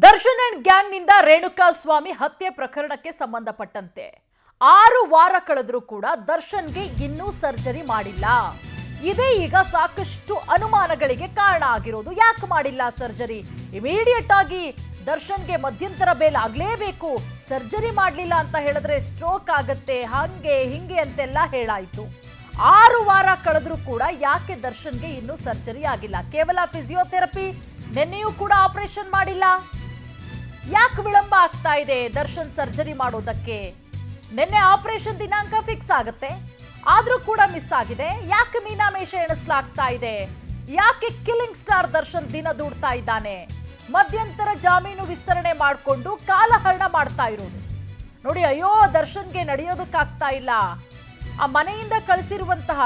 Darshan and gang ನಿಂದ ರೇಣುಕಾ ಸ್ವಾಮಿ ಹತ್ಯೆ ಪ್ರಕರಣಕ್ಕೆ ಸಂಬಂಧಪಟ್ಟಂತೆ 6 ವಾರ ಕಳೆದರೂ ಕೂಡ ದರ್ಶನ್ಗೆ ಇನ್ನೂ ಸರ್ಜರಿ ಮಾಡಿಲ್ಲ. ಇದೇ ಈಗ ಸಾಕಷ್ಟು ಅನುಮಾನಗಳಿಗೆ ಕಾರಣ ಆಗಿರೋದು. ಯಾಕೆ ಮಾಡಿಲ್ಲ ಸರ್ಜರಿ? ಇಮಿಡಿಯೇಟ್ ಆಗಿ ದರ್ಶನ್ಗೆ ಮಧ್ಯಂತರ ಬೇಲ್ ಆಗಲೇಬೇಕು, ಸರ್ಜರಿ ಮಾಡಲಿಲ್ಲ ಅಂತ ಹೇಳಿದ್ರೆ ಸ್ಟ್ರೋಕ್ ಆಗತ್ತೆ, ಹಂಗೆ ಹಿಂಗೆ ಅಂತೆಲ್ಲ ಹೇಳಾಯಿತು. 6 ವಾರ ಕಳೆದರೂ ಕೂಡ ಯಾಕೆ ದರ್ಶನ್ಗೆ ಇನ್ನೂ ಸರ್ಜರಿ ಆಗಿಲ್ಲ? ಕೇವಲ ಫಿಸಿಯೋಥೆರಪಿ, ನಿನ್ನೆಯೂ ಕೂಡ ಆಪರೇಷನ್ ಮಾಡಿಲ್ಲ. ಯಾಕೆ ವಿಳಂಬ ಆಗ್ತಾ ಇದೆ ದರ್ಶನ್ ಸರ್ಜರಿ ಮಾಡೋದಕ್ಕೆ? ನಿನ್ನೆ ಆಪರೇಷನ್ ದಿನಾಂಕ ಫಿಕ್ಸ್ ಆಗುತ್ತೆ, ಆದ್ರೂ ಕೂಡ ಮಿಸ್ ಆಗಿದೆ. ಯಾಕೆ ಮೀನಾಮೇಷ ಎಣಿಸಲಾಗ್ತಾ ಇದೆ? ಯಾಕೆ ಕಿಲ್ಲಿಂಗ್ ಸ್ಟಾರ್ ದರ್ಶನ್ ದಿನ ದೂಡ್ತಾ ಇದ್ದಾನೆ? ಮಧ್ಯಂತರ ಜಾಮೀನು ವಿಸ್ತರಣೆ ಮಾಡಿಕೊಂಡು ಕಾಲಹರಣ ಮಾಡ್ತಾ ಇರೋದು ನೋಡಿ. ಅಯ್ಯೋ, ದರ್ಶನ್ಗೆ ನಡೆಯೋದಕ್ಕಾಗ್ತಾ ಇಲ್ಲ. ಆ ಮನೆಯಿಂದ ಕಳಿಸಿರುವಂತಹ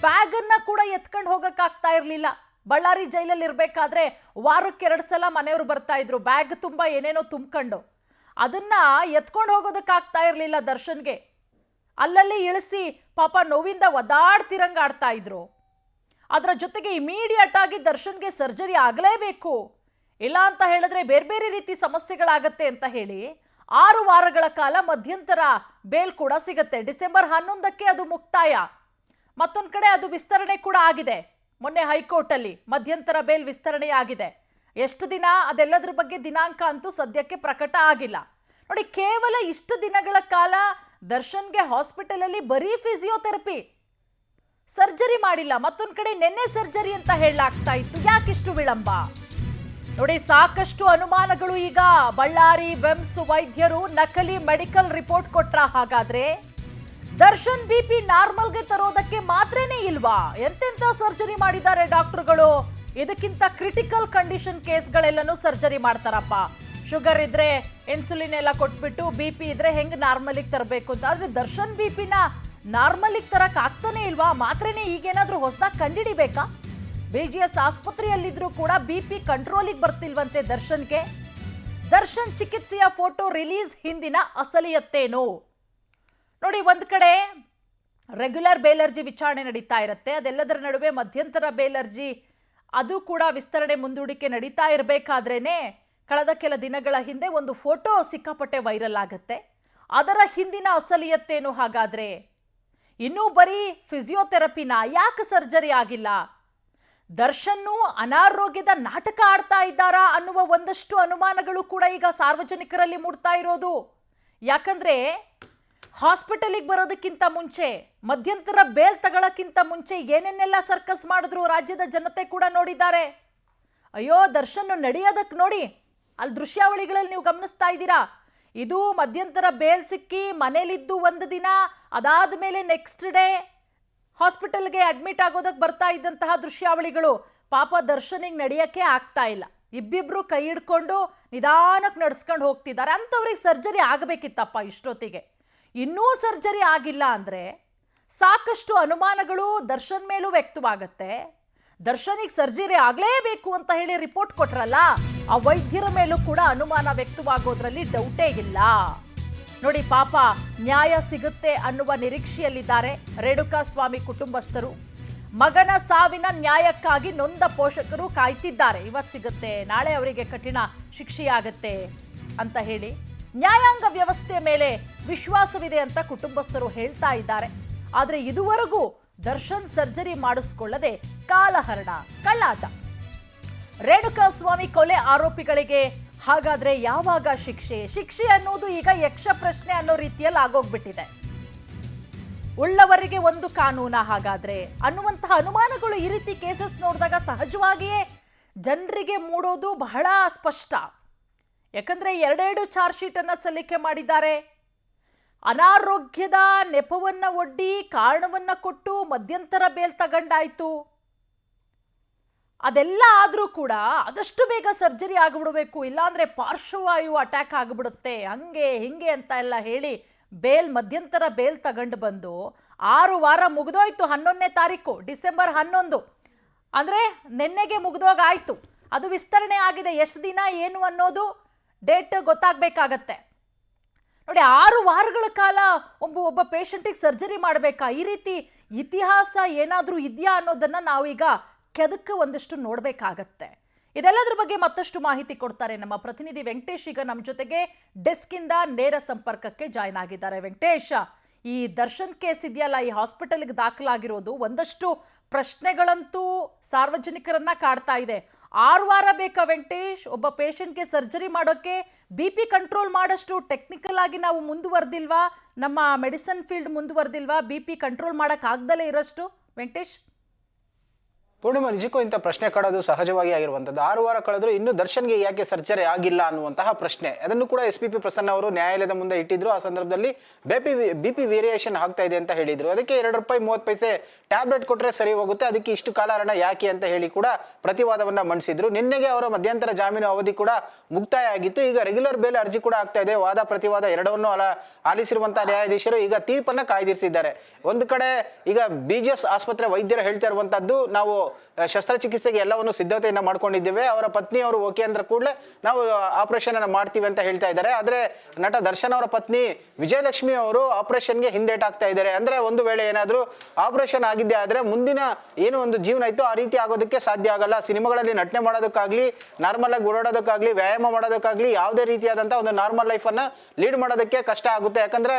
ಬ್ಯಾಗ್ ಅನ್ನ ಕೂಡ ಎತ್ಕೊಂಡು ಹೋಗಕ್ಕಾಗ್ತಾ ಇರ್ಲಿಲ್ಲ. ಬಳ್ಳಾರಿ ಜೈಲಲ್ಲಿ ಇರ್ಬೇಕಾದ್ರೆ ವಾರಕ್ಕೆ 2 ಸಲ ಮನೆಯವರು ಬರ್ತಾ ಇದ್ರು, ಬ್ಯಾಗ್ ತುಂಬಾ ಏನೇನೋ ತುಂಬಿಕೊಂಡು. ಅದನ್ನ ಎತ್ಕೊಂಡು ಹೋಗೋದಕ್ಕಾಗ್ತಾ ಇರ್ಲಿಲ್ಲ ದರ್ಶನ್ಗೆ. ಅಲ್ಲಲ್ಲಿ ಇಳಿಸಿ ಪಾಪ ನೋವಿಂದ ಒದಾಡ್ತಿರಂಗ ಆಡ್ತಾ ಇದ್ರು. ಅದರ ಜೊತೆಗೆ ಇಮಿಡಿಯೇಟ್ ಆಗಿ ದರ್ಶನ್ಗೆ ಸರ್ಜರಿ ಆಗಲೇಬೇಕು, ಇಲ್ಲ ಅಂತ ಹೇಳಿದ್ರೆ ಬೇರೆ ಬೇರೆ ರೀತಿ ಸಮಸ್ಯೆಗಳಾಗತ್ತೆ ಅಂತ ಹೇಳಿ 6 ವಾರಗಳ ಕಾಲ ಮಧ್ಯಂತರ ಬೇಲ್ ಕೂಡ ಸಿಗತ್ತೆ. ಡಿಸೆಂಬರ್ 11ಕ್ಕೆ ಅದು ಮುಕ್ತಾಯ. ಮತ್ತೊಂದು ಕಡೆ ಅದು ವಿಸ್ತರಣೆ ಕೂಡ ಆಗಿದೆ. ಮೊನ್ನೆ ಹೈಕೋರ್ಟ್ ಅಲ್ಲಿ ಮಧ್ಯಂತರ ಬೇಲ್ ವಿಸ್ತರಣೆ ಆಗಿದೆ. ಎಷ್ಟು ದಿನ ಅದೆಲ್ಲದ್ರ ಬಗ್ಗೆ ದಿನಾಂಕ ಅಂತೂ ಸದ್ಯಕ್ಕೆ ಪ್ರಕಟ ಆಗಿಲ್ಲ. ನೋಡಿ, ಕೇವಲ ಇಷ್ಟು ದಿನಗಳ ಕಾಲ ದರ್ಶನ್ಗೆ ಹಾಸ್ಪಿಟಲ್ ಅಲ್ಲಿ ಬರೀ ಫಿಸಿಯೋಥೆರಪಿ, ಸರ್ಜರಿ ಮಾಡಿಲ್ಲ. ಮತ್ತೊಂದು ಕಡೆ ನಿನ್ನೆ ಸರ್ಜರಿ ಅಂತ ಹೇಳಲಾಗ್ತಾ ಇತ್ತು. ಯಾಕಿಷ್ಟು ವಿಳಂಬ? ನೋಡಿ, ಸಾಕಷ್ಟು ಅನುಮಾನಗಳು ಈಗ. ಬಳ್ಳಾರಿ ಬೆಮ್ಸ್ ವೈದ್ಯರು ನಕಲಿ ಮೆಡಿಕಲ್ ರಿಪೋರ್ಟ್ ಕೊಟ್ರ? ಹಾಗಾದ್ರೆ ದರ್ಶನ್ ಬಿಪಿ ನಾರ್ಮಲ್ಗೆ ತರೋದಕ್ಕೆ ಮಾತ್ರೇನೇ ಇಲ್ವಾ? ಎಂತೆಂತ ಸರ್ಜರಿ ಮಾಡಿದ್ದಾರೆ ಡಾಕ್ಟರ್ಗಳು. ಇದಕ್ಕಿಂತ ಕ್ರಿಟಿಕಲ್ ಕಂಡೀಷನ್ ಕೇಸ್ಗಳೆಲ್ಲನೂ ಸರ್ಜರಿ ಮಾಡ್ತಾರಪ್ಪ. ಶುಗರ್ ಇದ್ರೆ ಇನ್ಸುಲಿನ್ ಎಲ್ಲ ಕೊಟ್ಬಿಟ್ಟು ಬಿಪಿ ಇದ್ರೆ ಹೆಂಗ್ ನಾರ್ಮಲಿಗೆ ತರಬೇಕು ಅಂತ. ಆದ್ರೆ ದರ್ಶನ್ ಬಿಪಿನ ನಾರ್ಮಲಿಗೆ ತರಕ್ ಆಗ್ತಾನೆ ಇಲ್ವಾ? ಮಾತ್ರೇನೆ ಈಗೇನಾದ್ರೂ ಹೊಸದಾಗಿ ಕಂಡಿಡಿಬೇಕಾ? BGS ಆಸ್ಪತ್ರೆಯಲ್ಲಿದ್ರು ಕೂಡ ಬಿಪಿ ಕಂಟ್ರೋಲಿಗೆ ಬರ್ತಿಲ್ವಂತೆ ದರ್ಶನ್ಗೆ. ದರ್ಶನ್ ಚಿಕಿತ್ಸೆಯ ಫೋಟೋ ರಿಲೀಸ್ ಹಿಂದಿನ ಅಸಲಿಯತ್ತೇನು? ನೋಡಿ, ಒಂದ್ ಕಡೆ ರೆಗ್ಯುಲರ್ ಬೇಲರ್ಜಿ ವಿಚಾರಣೆ ನಡೀತಾ ಇರುತ್ತೆ. ಅದೆಲ್ಲದರ ನಡುವೆ ಮಧ್ಯಂತರ ಬೇಲರ್ಜಿ ಅದು ಕೂಡ ವಿಸ್ತರಣೆ ಮುಂದೂಡಿಕೆ ನಡೀತಾ ಇರಬೇಕಾದ್ರೇನೆ ಕಳೆದ ಕೆಲ ದಿನಗಳ ಹಿಂದೆ ಒಂದು ಫೋಟೋ ಸಿಕ್ಕಾಪಟ್ಟೆ ವೈರಲ್ ಆಗುತ್ತೆ. ಅದರ ಹಿಂದಿನ ಅಸಲಿಯತ್ತೇನು ಹಾಗಾದ್ರೆ? ಇನ್ನೂ ಬರೀ ಫಿಸಿಯೋಥೆರಪಿನ? ಯಾಕೆ ಸರ್ಜರಿ ಆಗಿಲ್ಲ? ದರ್ಶನ್ನು ಅನಾರೋಗ್ಯದ ನಾಟಕ ಆಡ್ತಾ ಇದ್ದಾರಾ ಅನ್ನುವ ಒಂದಷ್ಟು ಅನುಮಾನಗಳು ಕೂಡ ಈಗ ಸಾರ್ವಜನಿಕರಲ್ಲಿ ಮೂಡ್ತಾ ಇರೋದು. ಯಾಕಂದ್ರೆ ಹಾಸ್ಪಿಟಲಿಗೆ ಬರೋದಕ್ಕಿಂತ ಮುಂಚೆ, ಮಧ್ಯಂತರ ಬೇಲ್ ತಗೊಳ್ಳೋಕ್ಕಿಂತ ಮುಂಚೆ ಏನೇನೆಲ್ಲ ಸರ್ಕಸ್ ಮಾಡಿದ್ರು ರಾಜ್ಯದ ಜನತೆ ಕೂಡ ನೋಡಿದ್ದಾರೆ. ಅಯ್ಯೋ, ದರ್ಶನ್ ನಡೆಯೋದಕ್ಕೆ ನೋಡಿ, ಅಲ್ಲಿ ದೃಶ್ಯಾವಳಿಗಳಲ್ಲಿ ನೀವು ಗಮನಿಸ್ತಾ ಇದ್ದೀರಾ. ಇದು ಮಧ್ಯಂತರ ಬೇಲ್ ಸಿಕ್ಕಿ ಮನೇಲಿದ್ದು 1 ದಿನ, ಅದಾದ ಮೇಲೆ ನೆಕ್ಸ್ಟ್ ಡೇ ಹಾಸ್ಪಿಟಲ್ಗೆ ಅಡ್ಮಿಟ್ ಆಗೋದಕ್ಕೆ ಬರ್ತಾ ಇದ್ದಂತಹ ದೃಶ್ಯಾವಳಿಗಳು. ಪಾಪ ದರ್ಶನಿಗೆ ನಡೆಯೋಕ್ಕೆ ಆಗ್ತಾ ಇಲ್ಲ. ಇಬ್ಬಿಬ್ರು ಕೈ ಹಿಡ್ಕೊಂಡು ನಿಧಾನಕ್ಕೆ ನಡ್ಸ್ಕೊಂಡು ಹೋಗ್ತಿದ್ದಾರೆ. ಅಂಥವ್ರಿಗೆ ಸರ್ಜರಿ ಆಗಬೇಕಿತ್ತಪ್ಪ ಇಷ್ಟೊತ್ತಿಗೆ. ಇನ್ನೂ ಸರ್ಜರಿ ಆಗಿಲ್ಲ ಅಂದ್ರೆ ಸಾಕಷ್ಟು ಅನುಮಾನಗಳು ದರ್ಶನ್ ಮೇಲೂ ವ್ಯಕ್ತವಾಗತ್ತೆ. ದರ್ಶನಿಗೆ ಸರ್ಜರಿ ಆಗಲೇಬೇಕು ಅಂತ ಹೇಳಿ ರಿಪೋರ್ಟ್ ಕೊಟ್ರಲ್ಲ, ಆ ವೈದ್ಯರ ಮೇಲೂ ಕೂಡ ಅನುಮಾನ ವ್ಯಕ್ತವಾಗೋದ್ರಲ್ಲಿ ಡೌಟೇ ಇಲ್ಲ. ನೋಡಿ, ಪಾಪ ನ್ಯಾಯ ಸಿಗುತ್ತೆ ಅನ್ನುವ ನಿರೀಕ್ಷೆಯಲ್ಲಿದ್ದಾರೆ ರೇಣುಕಾ ಸ್ವಾಮಿ ಕುಟುಂಬಸ್ಥರು. ಮಗನ ಸಾವಿನ ನ್ಯಾಯಕ್ಕಾಗಿ ನೊಂದ ಪೋಷಕರು ಕಾಯ್ತಿದ್ದಾರೆ. ಇವತ್ತು ಸಿಗುತ್ತೆ, ನಾಳೆ ಅವರಿಗೆ ಕಠಿಣ ಶಿಕ್ಷೆಯಾಗತ್ತೆ ಅಂತ ಹೇಳಿ ನ್ಯಾಯಾಂಗ ವ್ಯವಸ್ಥೆಯ ಮೇಲೆ ವಿಶ್ವಾಸವಿದೆ ಅಂತ ಕುಟುಂಬಸ್ಥರು ಹೇಳ್ತಾ ಇದ್ದಾರೆ. ಆದ್ರೆ ಇದುವರೆಗೂ ದರ್ಶನ್ ಸರ್ಜರಿ ಮಾಡಿಸ್ಕೊಳ್ಳದೆ ಕಾಲಹರಣ, ಕಳ್ಳಾಟ. ರೇಣುಕಾ ಸ್ವಾಮಿ ಕೊಲೆ ಆರೋಪಿಗಳಿಗೆ ಹಾಗಾದ್ರೆ ಯಾವಾಗ ಶಿಕ್ಷೆ ಅನ್ನೋದು ಈಗ ಯಕ್ಷ ಪ್ರಶ್ನೆ ಅನ್ನೋ ರೀತಿಯಲ್ಲಿ ಆಗೋಗ್ಬಿಟ್ಟಿದೆ. ಉಳ್ಳವರಿಗೆ ಒಂದು ಕಾನೂನ ಹಾಗಾದ್ರೆ ಅನ್ನುವಂತಹ ಅನುಮಾನಗಳು ಈ ರೀತಿ ಕೇಸಸ್ ನೋಡಿದಾಗ ಸಹಜವಾಗಿಯೇ ಜನರಿಗೆ ಮೂಡೋದು ಬಹಳ ಸ್ಪಷ್ಟ. ಯಾಕಂದ್ರೆ 2 ಚಾರ್ಜ್ ಶೀಟ್ ಅನ್ನ ಸಲ್ಲಿಕೆ ಮಾಡಿದ್ದಾರೆ. ಅನಾರೋಗ್ಯದ ನೆಪವನ್ನ ಒಡ್ಡಿ ಕಾರಣವನ್ನ ಕೊಟ್ಟು ಮಧ್ಯಂತರ ಬೇಲ್ ತಗೊಂಡಾಯ್ತು. ಅದೆಲ್ಲ ಆದ್ರೂ ಕೂಡ ಆದಷ್ಟು ಬೇಗ ಸರ್ಜರಿ ಆಗಿಬಿಡಬೇಕು, ಇಲ್ಲಾಂದ್ರೆ ಪಾರ್ಶ್ವವಾಯು ಅಟ್ಯಾಕ್ ಆಗಿಬಿಡುತ್ತೆ, ಹಂಗೆ ಹಿಂಗೆ ಅಂತ ಎಲ್ಲ ಹೇಳಿ ಮಧ್ಯಂತರ ಬೇಲ್ ತಗೊಂಡು ಬಂದು 6 ವಾರ ಮುಗಿದೋಯ್ತು. 11ನೇ ತಾರೀಕು ಡಿಸೆಂಬರ್ 11 ಅಂದ್ರೆ ನಿನ್ನೆಗೆ ಮುಗಿದೋಗಾಯ್ತು. ಅದು ವಿಸ್ತರಣೆ ಆಗಿದೆ. ಎಷ್ಟು ದಿನ ಏನು ಅನ್ನೋದು ಡೇಟ್ ಗೊತ್ತಾಗಬೇಕಾಗತ್ತೆ. ನೋಡಿ, 6 ವಾರಗಳ ಕಾಲ ಒಬ್ಬ ಪೇಷಂಟಿಗೆ ಸರ್ಜರಿ ಮಾಡಬೇಕಾ? ಈ ರೀತಿ ಇತಿಹಾಸ ಏನಾದರೂ ಇದೆಯಾ ಅನ್ನೋದನ್ನ ನಾವೀಗ ಕೆದಕ್ಕೆ ಒಂದಿಷ್ಟು ನೋಡಬೇಕಾಗತ್ತೆ. ಇದೆಲ್ಲದರ ಬಗ್ಗೆ ಮತ್ತಷ್ಟು ಮಾಹಿತಿ ಕೊಡ್ತಾರೆ ನಮ್ಮ ಪ್ರತಿನಿಧಿ ವೆಂಕಟೇಶ್. ಈಗ ನಮ್ಮ ಜೊತೆಗೆ ಡೆಸ್ಕ್ ಇಂದ ನೇರ ಸಂಪರ್ಕಕ್ಕೆ ಜಾಯ್ನ್ ಆಗಿದ್ದಾರೆ. ವೆಂಕಟೇಶ್, ಈ ದರ್ಶನ್ ಕೇಸ್ ಇದೆಯಲ್ಲ, ಈ ಹಾಸ್ಪಿಟಲ್ಗೆ ದಾಖಲಾಗಿರೋದು ಒಂದಷ್ಟು ಪ್ರಶ್ನೆಗಳಂತೂ ಸಾರ್ವಜನಿಕರನ್ನ ಕಾಡ್ತಾ ಇದೆ. 6 ವಾರ ಬೇಕಾ ವೆಂಕಟೇಶ್ ಒಬ್ಬ ಪೇಷಂಟ್ಗೆ ಸರ್ಜರಿ ಮಾಡೋಕೆ? BP ಕಂಟ್ರೋಲ್ ಮಾಡೋಷ್ಟು ಟೆಕ್ನಿಕಲ್ ಆಗಿ ನಾವು ಮುಂದುವರೆದಿಲ್ವಾ? ನಮ್ಮ ಮೆಡಿಸಿನ್ ಫೀಲ್ಡ್ ಮುಂದುವರೆದಿಲ್ವಾ BP ಕಂಟ್ರೋಲ್ ಮಾಡಕ್ ಆಗ್ದಲೇ ಇರೋಷ್ಟು ವೆಂಕಟೇಶ್? ಪೂರ್ಣಿಮಾ, ನಿಜಕ್ಕೂ ಇಂಥ ಪ್ರಶ್ನೆ ಕಾಡೋದು ಸಹಜವಾಗಿ ಆಗಿರುವಂಥದ್ದು. 6 ವಾರ ಕಳೆದರೂ ಇನ್ನೂ ದರ್ಶನ್ಗೆ ಯಾಕೆ ಸರ್ಜರಿ ಆಗಿಲ್ಲ ಅನ್ನುವಂತಹ ಪ್ರಶ್ನೆ, ಅದನ್ನು ಕೂಡ SPP ಪ್ರಸನ್ನ ಅವರು ನ್ಯಾಯಾಲಯದ ಮುಂದೆ ಇಟ್ಟಿದ್ರು. ಆ ಸಂದರ್ಭದಲ್ಲಿ BP ವೇರಿಯೇಷನ್ ಆಗ್ತಾ ಇದೆ ಅಂತ ಹೇಳಿದ್ರು. ಅದಕ್ಕೆ ₹2.30 ಟ್ಯಾಬ್ಲೆಟ್ ಕೊಟ್ಟರೆ ಸರಿ ಹೋಗುತ್ತೆ, ಅದಕ್ಕೆ ಇಷ್ಟು ಕಾಲಹರಣ ಯಾಕೆ ಅಂತ ಹೇಳಿ ಕೂಡ ಪ್ರತಿವಾದವನ್ನ ಮಂಡಿಸಿದ್ರು. ನಿನ್ನೆಗೆ ಅವರ ಮಧ್ಯಂತರ ಜಾಮೀನು ಅವಧಿ ಕೂಡ ಮುಕ್ತಾಯ ಆಗಿತ್ತು. ಈಗ ರೆಗ್ಯುಲರ್ ಬೇಲ್ ಅರ್ಜಿ ಕೂಡ ಆಗ್ತಾ ಇದೆ. ವಾದ ಪ್ರತಿವಾದ ಎರಡವನ್ನು ಆಲಿಸಿರುವಂತಹ ನ್ಯಾಯಾಧೀಶರು ಈಗ ತೀರ್ಪನ್ನ ಕಾಯ್ದಿರಿಸಿದ್ದಾರೆ. ಒಂದು ಕಡೆ ಈಗ BGS ಆಸ್ಪತ್ರೆ ವೈದ್ಯರು ಹೇಳ್ತಾ ಇರುವಂತದ್ದು, ನಾವು ಶಸ್ತ್ರಚಿಕಿತ್ಸೆಗೆ ಎಲ್ಲವನ್ನು ಸಿದ್ಧತೆಯನ್ನ ಮಾಡ್ಕೊಂಡಿದ್ದೇವೆ, ಅವರ ಪತ್ನಿಯವರು ಓಕೆ ಅಂದ್ರೆ ಕೂಡಲೇ ನಾವು ಆಪರೇಷನ್ ಅನ್ನ ಮಾಡ್ತೀವಿ ಅಂತ ಹೇಳ್ತಾ ಇದ್ದಾರೆ. ಆದ್ರೆ ನಟ ದರ್ಶನ್ ಅವರ ಪತ್ನಿ ವಿಜಯಲಕ್ಷ್ಮಿ ಅವರು ಆಪರೇಷನ್ಗೆ ಹಿಂದೇಟಾಗ್ತಾ ಇದ್ದಾರೆ. ಅಂದ್ರೆ ಒಂದು ವೇಳೆ ಏನಾದ್ರೂ ಆಪರೇಷನ್ ಆಗಿದ್ದೆ ಆದ್ರೆ ಮುಂದಿನ ಏನು ಒಂದು ಜೀವನ ಇತ್ತು ಆ ರೀತಿ ಆಗೋದಕ್ಕೆ ಸಾಧ್ಯ ಆಗಲ್ಲ. ಸಿನಿಮಾಗಳಲ್ಲಿ ನಟನೆ ಮಾಡೋದಕ್ಕಾಗ್ಲಿ, ನಾರ್ಮಲ್ ಆಗಿ ಓಡಾಡೋದಕ್ಕಾಗ್ಲಿ, ವ್ಯಾಯಾಮ ಮಾಡೋದಕ್ಕಾಗ್ಲಿ, ಯಾವುದೇ ರೀತಿಯಾದಂತಹ ಒಂದು ನಾರ್ಮಲ್ ಲೈಫ್ ಅನ್ನ ಲೀಡ್ ಮಾಡೋದಕ್ಕೆ ಕಷ್ಟ ಆಗುತ್ತೆ. ಯಾಕಂದ್ರೆ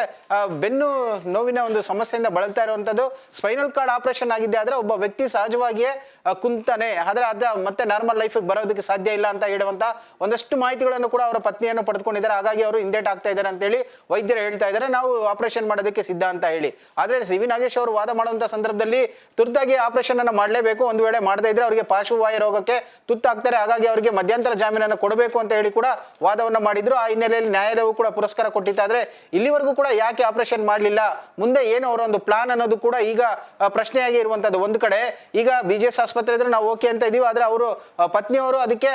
ಬೆನ್ನು ನೋವಿನ ಒಂದು ಸಮಸ್ಯೆಯಿಂದ ಬಳಲ್ತಾ ಇರುವಂತದ್ದು. ಸ್ಪೈನಲ್ ಕಾರ್ಡ್ ಆಪರೇಷನ್ ಆಗಿದ್ದೆ ಆದ್ರೆ ಒಬ್ಬ ವ್ಯಕ್ತಿ ಸಹಜವಾಗಿಯೇ ಕುಂತಾನೆ, ಆದ್ರೆ ಮತ್ತೆ ನಾರ್ಮಲ್ ಲೈಫ್ ಬರೋದಕ್ಕೆ ಸಾಧ್ಯ ಇಲ್ಲ ಅಂತ ಹೇಳುವಂತ ಒಂದಷ್ಟು ಮಾಹಿತಿಗಳನ್ನು ಕೂಡ ಅವರ ಪತ್ನಿಯನ್ನು ಪಡೆದುಕೊಂಡಿದ್ದಾರೆ. ಹಾಗಾಗಿ ಅವರು ಹಿಂದೇಟ್ ಆಗ್ತಾ ಇದ್ದಾರೆ ಅಂತ ಹೇಳಿ ವೈದ್ಯರು ಹೇಳ್ತಾ ಇದ್ದಾರೆ, ನಾವು ಆಪರೇಷನ್ ಮಾಡೋದಕ್ಕೆ ಸಿದ್ಧ ಅಂತ ಹೇಳಿ. ಆದ್ರೆ ಸಿ.ವಿ. ನಾಗೇಶ್ ಅವರು ವಾದ ಮಾಡುವಂತ ಸಂದರ್ಭದಲ್ಲಿ ತುರ್ತಾಗಿ ಆಪರೇಷನ್ ಅನ್ನು ಮಾಡಲೇಬೇಕು, ಒಂದು ವೇಳೆ ಮಾಡದೇ ಇದ್ರೆ ಅವರಿಗೆ ಪಾರ್ಶ್ವವಾಯು ರೋಗಕ್ಕೆ ತುತ್ತಾಗ್ತಾರೆ, ಹಾಗಾಗಿ ಅವರಿಗೆ ಮಧ್ಯಂತರ ಜಾಮೀನನ್ನು ಕೊಡಬೇಕು ಅಂತ ಹೇಳಿ ಕೂಡ ವಾದವನ್ನ ಮಾಡಿದ್ರು. ಆ ಹಿನ್ನೆಲೆಯಲ್ಲಿ ನ್ಯಾಯಾಲಯವು ಕೂಡ ಪುರಸ್ಕಾರ ಕೊಟ್ಟಿತ್ತು. ಆದ್ರೆ ಇಲ್ಲಿವರೆಗೂ ಕೂಡ ಯಾಕೆ ಆಪರೇಷನ್ ಮಾಡಲಿಲ್ಲ, ಮುಂದೆ ಏನು ಅವರ ಒಂದು ಪ್ಲಾನ್ ಅನ್ನೋದು ಕೂಡ ಈಗ ಪ್ರಶ್ನೆಯಾಗಿ ಇರುವಂತದ್ದು. ಒಂದು ಕಡೆ ಈಗ BGS ಆಸ್ಪತ್ರೆ ಇದ್ರೆ ನಾವು ಓಕೆ ಅಂತ ಇದೀವಿ, ಆದ್ರೆ ಅವರು ಪತ್ನಿಯವರು ಅದಕ್ಕೆ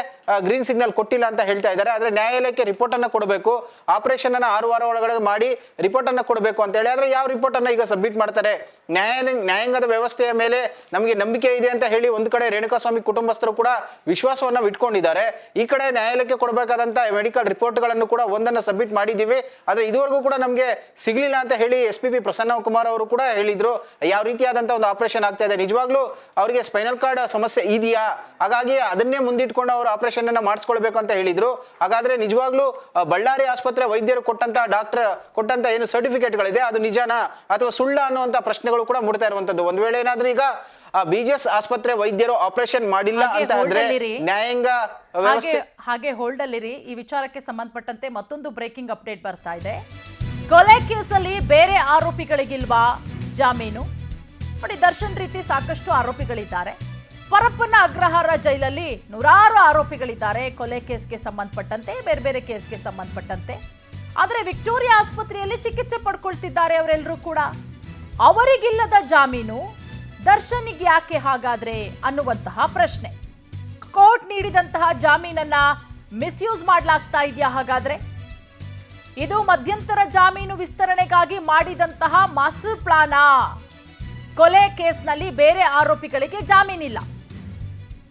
ಗ್ರೀನ್ ಸಿಗ್ನಲ್ ಕೊಟ್ಟಿಲ್ಲ ಅಂತ ಹೇಳ್ತಾ ಇದ್ದಾರೆ. ಆದ್ರೆ ನ್ಯಾಯಾಲಯಕ್ಕೆ ರಿಪೋರ್ಟ್ ಅನ್ನ ಕೊಡಬೇಕು, ಆಪರೇಷನ್ ಅನ್ನ 6 ವಾರ ಒಳಗಡೆ ಮಾಡಿ ರಿಪೋರ್ಟ್ ಅನ್ನ ಕೊಡಬೇಕು ಅಂತ ಹೇಳಿ. ಆದ್ರೆ ಯಾವ ರಿಪೋರ್ಟ್ ಅನ್ನ ಈಗ ಸಬ್ಮಿಟ್ ಮಾಡ್ತಾರೆ? ನ್ಯಾಯಾಂಗದ ವ್ಯವಸ್ಥೆಯ ಮೇಲೆ ನಮಗೆ ನಂಬಿಕೆ ಇದೆ ಅಂತ ಹೇಳಿ ಒಂದು ಕಡೆ ರೇಣುಕಾಸ್ವಾಮಿ ಕುಟುಂಬಸ್ಥರು ಕೂಡ ವಿಶ್ವಾಸವನ್ನ ಇಟ್ಕೊಂಡಿದ್ದಾರೆ. ಈ ಕಡೆ ನ್ಯಾಯಾಲಯಕ್ಕೆ ಕೊಡಬೇಕಾದಂತ ಮೆಡಿಕಲ್ ರಿಪೋರ್ಟ್ ಗಳನ್ನು ಕೂಡ ಒಂದನ್ನ ಸಬ್ಮಿಟ್ ಮಾಡಿದ್ದೀವಿ, ಆದ್ರೆ ಇದುವರೆಗೂ ಕೂಡ ನಮಗೆ ಸಿಗ್ಲಿಲ್ಲ ಅಂತ ಹೇಳಿ SPP ಪ್ರಸನ್ನ ಕುಮಾರ್ ಅವರು ಕೂಡ ಹೇಳಿದ್ರು. ಯಾವ ರೀತಿಯಾದಂತ ಒಂದು ಆಪರೇಷನ್ ಆಗ್ತಾ ಇದೆ, ನಿಜವಾಗ್ಲೂ ಅವರಿಗೆ ಸ್ಪೈನಲ್ ಕಾರ್ಡ್ ಸಮಸ್ಯೆ ಇದೆಯಾ, ಹಾಗಾಗಿ ಅದನ್ನೇ ಮುಂದಿಟ್ಕೊಂಡು ಅವರು ಆಪರೇಷನ್ ಅನ್ನ ಮಾಡಿಸ್ಕೊಳ್ಬೇಕು ಅಂತ ಹೇಳಿದ್ರು. ಹಾಗಾದ್ರೆ ನಿಜವಾಗ್ಲೂ ಬಳ್ಳಾರಿ ಆಸ್ಪತ್ರೆ ವೈದ್ಯರು ಕೊಟ್ಟಂತ ಏನು ಸರ್ಟಿಫಿಕೇಟ್ಗಳಿದೆ ಅದು ನಿಜಾನಾ ಅಥವಾ ಸುಳ್ಳ ಅನ್ನುವಂತ ಪ್ರಶ್ನೆಗಳು ಕೂಡ ಮೂಡ್ತಾ ಇರುವಂತದ್ದು. ಒಂದ್ ವೇಳೆ ಏನಾದ್ರೂ ಈಗ BGS ಆಸ್ಪತ್ರೆ ವೈದ್ಯರು ಆಪರೇಷನ್ ಮಾಡಿಲ್ಲ ಅಂತ ಆದ್ರೆ ನ್ಯಾಯಾಂಗ ವ್ಯವಸ್ಥೆ ಹಾಗೆ ಹೋಲ್ಡ್ ಅಲ್ಲಿರಿ. ಈ ವಿಚಾರಕ್ಕೆ ಸಂಬಂಧಪಟ್ಟಂತೆ ಮತ್ತೊಂದು ಬ್ರೇಕಿಂಗ್ ಅಪ್ಡೇಟ್ ಬರ್ತಾ ಇದೆ. ಕೊಲೆ ಕೇಸಲ್ಲಿ ಬೇರೆ ಆರೋಪಿಗಳಿಗಿಲ್ವಾ ಜಾಮೀನು? ನೋಡಿ, ದರ್ಶನ್ ರೀತಿ ಸಾಕಷ್ಟು ಆರೋಪಿಗಳಿದ್ದಾರೆ. ಪರಪ್ಪನ ಅಗ್ರಹಾರ ಜೈಲಲ್ಲಿ ನೂರಾರು ಆರೋಪಿಗಳಿದ್ದಾರೆ ಕೊಲೆ ಕೇಸ್ಗೆ ಸಂಬಂಧಪಟ್ಟಂತೆ, ಬೇರೆ ಬೇರೆ ಕೇಸ್ಗೆ ಸಂಬಂಧಪಟ್ಟಂತೆ. ಆದರೆ ವಿಕ್ಟೋರಿಯಾ ಆಸ್ಪತ್ರೆಯಲ್ಲಿ ಚಿಕಿತ್ಸೆ ಪಡ್ಕೊಳ್ತಿದ್ದಾರೆ ಅವರೆಲ್ಲರೂ ಕೂಡ. ಅವರಿಗಿಲ್ಲದ ಜಾಮೀನು ದರ್ಶನ್ಗೆ ಯಾಕೆ ಹಾಗಾದ್ರೆ ಅನ್ನುವಂತಹ ಪ್ರಶ್ನೆ. ಕೋರ್ಟ್ ನೀಡಿದಂತಹ ಜಾಮೀನನ್ನ ಮಿಸ್ಯೂಸ್ ಮಾಡಲಾಗ್ತಾ ಇದೆಯಾ ಹಾಗಾದ್ರೆ? ಇದು ಮಧ್ಯಂತರ ಜಾಮೀನು ವಿಸ್ತರಣೆಗಾಗಿ ಮಾಡಿದಂತಹ ಮಾಸ್ಟರ್ ಪ್ಲಾನಾ? ಕೊಲೆ ಕೇಸ್ನಲ್ಲಿ ಬೇರೆ ಆರೋಪಿಗಳಿಗೆ ಜಾಮೀನಿಲ್ಲ,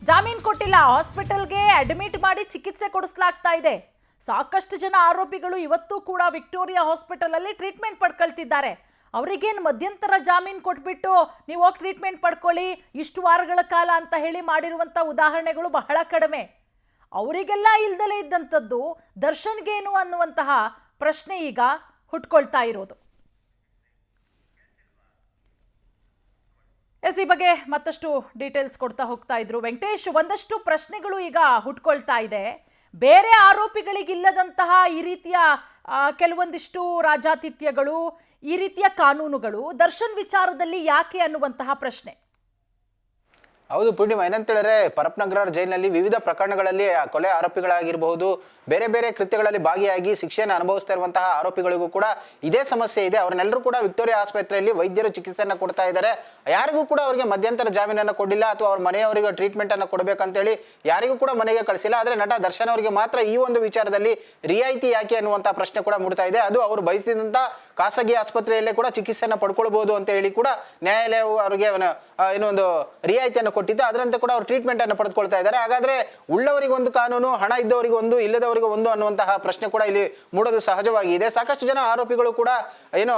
ಜಾಮೀನು ಕೊಟ್ಟಿಲ್ಲ, ಹಾಸ್ಪಿಟಲ್ಗೆ ಅಡ್ಮಿಟ್ ಮಾಡಿ ಚಿಕಿತ್ಸೆ ಕೊಡಿಸಲಾಗ್ತಾ ಇದೆ. ಸಾಕಷ್ಟು ಜನ ಆರೋಪಿಗಳು ಇವತ್ತು ಕೂಡ ವಿಕ್ಟೋರಿಯಾ ಹಾಸ್ಪಿಟಲ್ ಅಲ್ಲಿ ಟ್ರೀಟ್ಮೆಂಟ್ ಪಡ್ಕೊಳ್ತಿದ್ದಾರೆ. ಅವರಿಗೇನು ಮಧ್ಯಂತರ ಜಾಮೀನು ಕೊಟ್ಬಿಟ್ಟು ನೀವು ಹೋಗಿ ಟ್ರೀಟ್ಮೆಂಟ್ ಪಡ್ಕೊಳ್ಳಿ ಇಷ್ಟು ವಾರಗಳ ಕಾಲ ಅಂತ ಹೇಳಿ ಮಾಡಿರುವಂಥ ಉದಾಹರಣೆಗಳು ಬಹಳ ಕಡಿಮೆ. ಅವರಿಗೆಲ್ಲ ಇಲ್ದಲೇ ಇದ್ದಂಥದ್ದು ದರ್ಶನ್ಗೇನು ಅನ್ನುವಂತಹ ಪ್ರಶ್ನೆ ಈಗ ಹುಟ್ಕೊಳ್ತಾ ಇರೋದು. ಈ ಬಗ್ಗೆ ಮತ್ತಷ್ಟು ಡೀಟೇಲ್ಸ್ ಕೊಡ್ತಾ ಹೋಗ್ತಾ ಇದ್ರು ವೆಂಕಟೇಶ್. ಒಂದಷ್ಟು ಪ್ರಶ್ನೆಗಳು ಈಗ ಹುಟ್ಕೊಳ್ತಾ ಇದೆ. ಬೇರೆ ಆರೋಪಿಗಳಿಗಿಲ್ಲದಂತಹ ಈ ರೀತಿಯ ಕೆಲವೊಂದಿಷ್ಟು ರಾಜಾತಿಥ್ಯಗಳು, ಈ ರೀತಿಯ ಕಾನೂನುಗಳು ದರ್ಶನ್ ವಿಚಾರದಲ್ಲಿ ಯಾಕೆ ಅನ್ನುವಂತಹ ಪ್ರಶ್ನೆ. ಹೌದು ಪೂರ್ಣಿಮಾ, ಏನಂತ ಹೇಳಿದ್ರೆ ಪರಪ್ಪನಗ್ರಹಾರ ಜೈಲಿನಲ್ಲಿ ವಿವಿಧ ಪ್ರಕರಣಗಳಲ್ಲಿ ಕೊಲೆ ಆರೋಪಿಗಳಾಗಿರಬಹುದು, ಬೇರೆ ಬೇರೆ ಕೃತ್ಯಗಳಲ್ಲಿ ಭಾಗಿಯಾಗಿ ಶಿಕ್ಷೆಯನ್ನು ಅನುಭವಿಸ್ತಾ ಇರುವಂತಹ ಆರೋಪಿಗಳಿಗೂ ಕೂಡ ಇದೇ ಸಮಸ್ಯೆ ಇದೆ. ಅವ್ರನ್ನೆಲ್ಲರೂ ಕೂಡ ವಿಕ್ಟೋರಿಯಾ ಆಸ್ಪತ್ರೆಯಲ್ಲಿ ವೈದ್ಯರು ಚಿಕಿತ್ಸೆಯನ್ನು ಕೊಡ್ತಾ ಇದ್ದಾರೆ. ಯಾರಿಗೂ ಕೂಡ ಅವರಿಗೆ ಮಧ್ಯಂತರ ಜಾಮೀನನ್ನು ಕೊಟ್ಟಿಲ್ಲ ಅಥವಾ ಅವ್ರ ಮನೆಯವರಿಗೆ ಟ್ರೀಟ್ಮೆಂಟ್ ಅನ್ನು ಕೊಡಬೇಕಂತೇಳಿ ಯಾರಿಗೂ ಕೂಡ ಮನೆಗೆ ಕಳಿಸಿಲ್ಲ. ಆದ್ರೆ ನಟ ದರ್ಶನ್ ಅವರಿಗೆ ಮಾತ್ರ ಈ ಒಂದು ವಿಚಾರದಲ್ಲಿ ರಿಯಾಯಿತಿ ಯಾಕೆ ಅನ್ನುವಂತಹ ಪ್ರಶ್ನೆ ಕೂಡ ಮೂಡ್ತಾ ಇದೆ. ಅದು ಅವರು ಬಯಸಿದಂತ ಖಾಸಗಿ ಆಸ್ಪತ್ರೆಯಲ್ಲೇ ಕೂಡ ಚಿಕಿತ್ಸೆಯನ್ನು ಪಡ್ಕೊಳ್ಬಹುದು ಅಂತ ಹೇಳಿ ಕೂಡ ನ್ಯಾಯಾಲಯವು ಅವರಿಗೆ ಏನೋ ಒಂದು ರಿಯಾಯಿತಿಯನ್ನು ಕೊಟ್ಟಿತ್ತು, ಅದರಂತೆ ಕೂಡ ಅವರು ಟ್ರೀಟ್ಮೆಂಟ್ ಅನ್ನು ಪಡೆದುಕೊಳ್ತಾ ಇದ್ದಾರೆ. ಹಾಗಾದ್ರೆ ಉಳ್ಳವರಿಗೆ ಒಂದು ಕಾನೂನು, ಹಣ ಇದ್ದವರಿಗೆ ಒಂದು, ಇಲ್ಲದವರಿಗೆ ಒಂದು ಅನ್ನುವಂತಹ ಪ್ರಶ್ನೆ ಕೂಡ ಇಲ್ಲಿ ಮೂಡೋದು ಸಹಜವಾಗಿ ಇದೆ. ಸಾಕಷ್ಟು ಜನ ಆರೋಪಿಗಳು ಕೂಡ ಏನೋ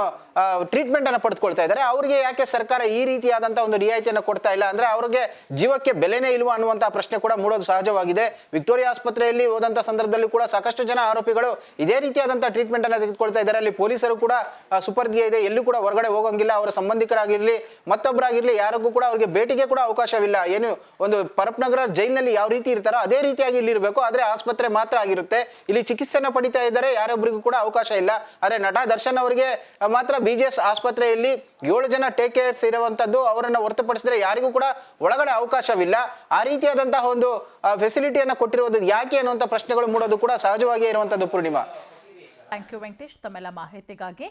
ಟ್ರೀಟ್ಮೆಂಟ್ ಅನ್ನು ಪಡೆದುಕೊಳ್ತಾ ಇದ್ದಾರೆ. ಅವರಿಗೆ ಯಾಕೆ ಸರ್ಕಾರ ಈ ರೀತಿಯಾದಂತಹ ಒಂದು ರಿಯಾಯಿತಿಯನ್ನು ಕೊಡ್ತಾ ಇಲ್ಲ, ಅಂದ್ರೆ ಅವ್ರಿಗೆ ಜೀವಕ್ಕೆ ಬೆಲೆನೇ ಇಲ್ವಾ ಅನ್ನುವಂತಹ ಪ್ರಶ್ನೆ ಕೂಡ ಮೂಡೋದು ಸಹಜವಾಗಿದೆ. ವಿಕ್ಟೋರಿಯಾ ಆಸ್ಪತ್ರೆಯಲ್ಲಿ ಹೋದಂತಹ ಸಂದರ್ಭದಲ್ಲಿ ಕೂಡ ಸಾಕಷ್ಟು ಜನ ಆರೋಪಿಗಳು ಇದೇ ರೀತಿಯಾದಂತಹ ಟ್ರೀಟ್ಮೆಂಟ್ ಅನ್ನು ತೆಗೆದುಕೊಳ್ತಾ ಇದ್ದಾರೆ. ಅಲ್ಲಿ ಪೊಲೀಸರು ಕೂಡ ಸುಪರ್ದಿಗೆ ಇದೆ, ಎಲ್ಲೂ ಕೂಡ ಹೊರಗಡೆ ಹೋಗಂಗಿಲ್ಲ. ಅವರ ಸಂಬಂಧಿಕರಾಗಿರ್ಲಿ ಮತ್ತೊಬ್ಬರಾಗಿರ್ಲಿ ಯಾರಿಗೂ ಕೂಡ ಅವರಿಗೆ ಭೇಟಿಗೆ ಕೂಡ ಅವಕಾಶವಿಲ್ಲ. ಏನು ಒಂದು ಪರಪ್ನಗರ ಜೈಲಿನಲ್ಲಿ ಯಾವ ರೀತಿ ಇರ್ತಾರೋ ಅದೇ ರೀತಿಯಾಗಿ ಇಲ್ಲಿ ಇರಬೇಕು, ಆದ್ರೆ ಆಸ್ಪತ್ರೆ ಮಾತ್ರ ಆಗಿರುತ್ತೆ. ಇಲ್ಲಿ ಚಿಕಿತ್ಸೆನ ಪಡಿತಾ ಇದ್ದಾರೆ, ಯಾರೊಬ್ಬರಿಗೂ ಕೂಡ ಅವಕಾಶ ಇಲ್ಲ. ಆದ್ರೆ ನಟ ದರ್ಶನ್ ಅವರಿಗೆ ಮಾತ್ರ BGS ಆಸ್ಪತ್ರೆಯಲ್ಲಿ 7 ಜನ ಟೇಕ್ ಕೇರ್ಸ್ ಇರುವಂತದ್ದು, ಅವರನ್ನ ಹೊರತುಪಡಿಸಿದ್ರೆ ಯಾರಿಗೂ ಕೂಡ ಒಳಗಡೆ ಅವಕಾಶವಿಲ್ಲ. ಆ ರೀತಿಯಾದಂತಹ ಒಂದು ಫೆಸಿಲಿಟಿಯನ್ನ ಕೊಟ್ಟಿರುವುದು ಯಾಕೆ ಅನ್ನುವಂಥ ಪ್ರಶ್ನೆಗಳು ಮೂಡೋದು ಕೂಡ ಸಹಜವಾಗಿ ಇರುವಂತದ್ದು. ಪೂರ್ಣಿಮಾ, ಥ್ಯಾಂಕ್ ಯು ವೆಂಕಟೇಶ್ ತಮ್ಮೆಲ್ಲ ಮಾಹಿತಿಗಾಗಿ.